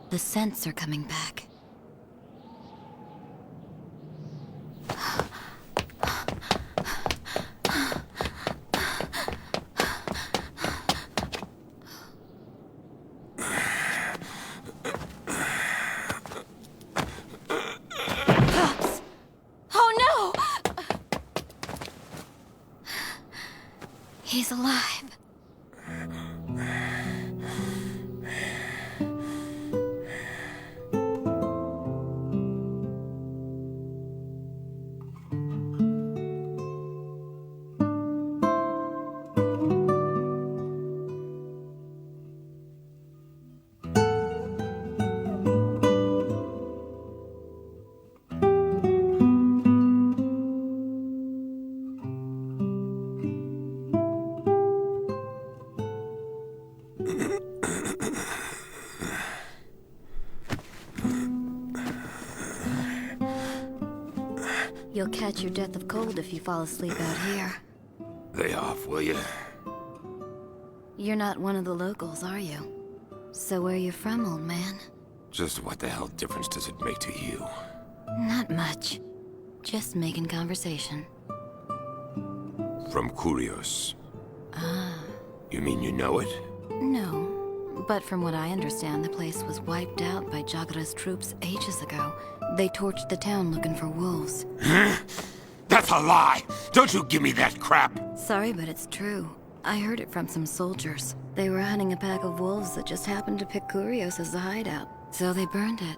The scents are coming back. Cops! Oh no! He's alive. You'll catch your death of cold if you fall asleep out here. Lay off, will you? You're not one of the locals, are you? So where you from, old man? Just what the hell difference does it make to you? Not much. Just making conversation. From Curios. Ah. You mean you know it? No. But from what I understand, the place was wiped out by Jagra's troops ages ago. They torched the town looking for wolves. That's a lie! Don't you give me that crap! Sorry, but it's true. I heard it from some soldiers. They were hunting a pack of wolves that just happened to pick Curios as the hideout. So they burned it.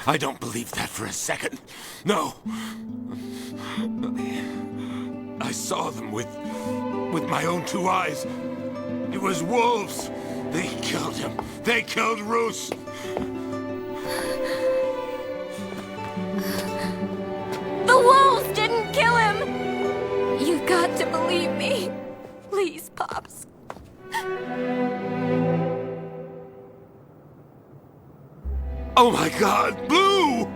I don't believe that for a second. No. I saw them with my own two eyes. It was wolves. They killed him. They killed Roos. The wolves didn't kill him! You've got to believe me. Please, Pops. Oh my God, Blue!